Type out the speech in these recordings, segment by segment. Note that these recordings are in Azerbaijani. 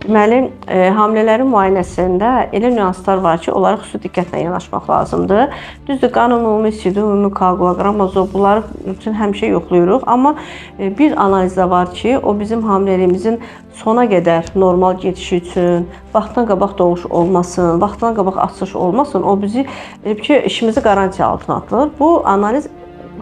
Deməli, hamilələrin müayinəsində elə nüanslar var ki, onlara xüsusi diqqətlə yanaşmaq lazımdır. Düzdür, qan ümumi, sid ümumi, koaguloqram, bunları üçün həmişə yoxlayırıq. Amma bir analiz də var ki, o bizim hamiləliyimizin sona qədər normal gedişi üçün, vaxtdan qabaq doğuş olmasın, vaxtdan qabaq açılış olmasın, o bizi işimizi qarantiya altına atılır. Bu analiz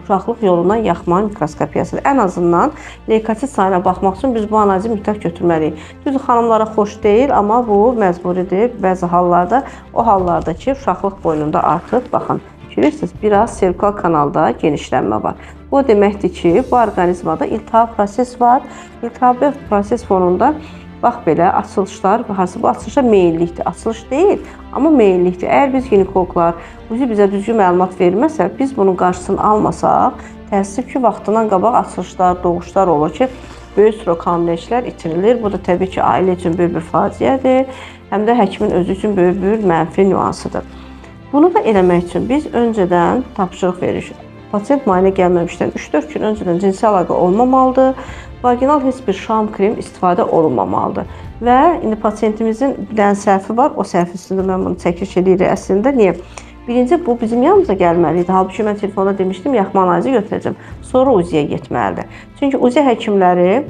uşaqlıq yolundan yaxma mikroskopiyasıdır. Ən azından leykosit sayına baxmaq üçün biz bu analizi mütləq götürməliyik. Düzdür, xanımlara xoş deyil, amma bu məcburidir. Bəzi hallarda, o hallarda ki, uşaqlıq boyununda artıq, baxın, bilirsiniz, biraz servikal kanalda genişlənmə var. Bu deməkdir ki, bu orqanizmada iltihab proses var. İltihabi proses fonunda bax belə açılışlar, bu açılışa meyillikdir. Açılış deyil, amma meyillikdir. Əgər biz ginekoloqlar bizə düzgün məlumat verməsə, biz bunun qarşısını almasaq, təəssüf ki, vaxtından qabaq açılışlar, doğuşlar olur ki, böyük sırok hamiləliklər itirilir. Bu da təbii ki, ailə üçün böyük bir faciədir, həm də həkimin özü üçün böyük bir mənfi nüansıdır. Bunu da eləmək üçün biz öncədən tapşırıq veririk. Pasient müayinə gəlməmişdən 3-4 gün öncədən cinsi əlaqə olmamalıdır. Vaginal heç bir şam krem istifadə olunmamalıdır. Və indi pasiyentimizin bir dənə səhvi var. O səhv üstündə mən bunu çəkiliş edirik əslində. Niyə? Birinci, bu bizim yanımıza gəlməlidir. Halbuki mən telefonda demişdim, yaxma analizi götürəcəm. Sonra UZİ-yə getməlidir. Çünki UZİ həkimləri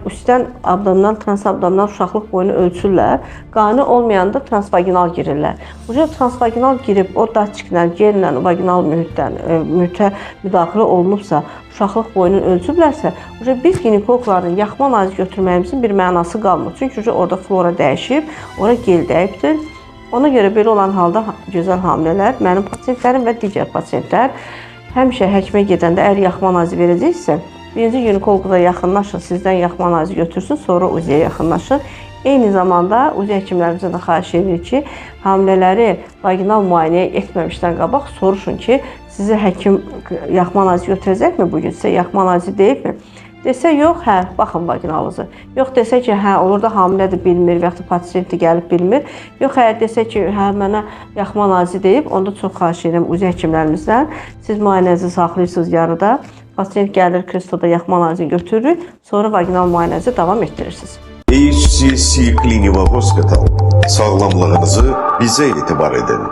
üstdən abdominal, transabdominal uşaqlıq boyunu ölçürlər. Qani olmayanda transvaginal girirlər. Transvaginal girib o datçiklə, genlə, vaginal mühitə müdaxilə olunubsa, uşaqlıq boyunu ölçüblərsə, biz ginekoloqların yaxma analizi götürməyimizin bir mənası qalmır. Çünki orada flora dəyişib, ora gel dəyibdir. Ona görə belə olan halda gözəl hamilələr, mənim pasiyentlərim və digər pasiyentlər həmişə həkimə gedəndə əgər yaxma analizi verəcəksə, birinci ginekoloqa yaxınlaşın, sizdən yaxma analizi götürsün, sonra UZİ-yə yaxınlaşın. Eyni zamanda UZİ həkimlərimizə də xahiş edirik ki, hamilələri vaginal müayinəyə etməmişdən qabaq soruşun ki, sizə həkim yaxma analizi götürəcəkmi bugün, sizə yaxma analizi deyibmi? Desə, yox, hə, baxın vaginalınızı. Yox, desə ki, hə, olur da hamilədir, bilmir və yaxud da pasiyenti gəlib bilmir. Yox, əgər desə ki, hə, mənə yaxma analizi deyib, onda çox xahiş edirəm UZİ həkimlərimizdən. Siz müayinənizi saxlayırsınız yarıda, pasiyent gəlir, krestoda yaxma analizi götürür, sonra vaginal müayinənizi davam etdirirsiniz. HCC Clinical Hospital. Sağlamlığınızı bizə etibar edin.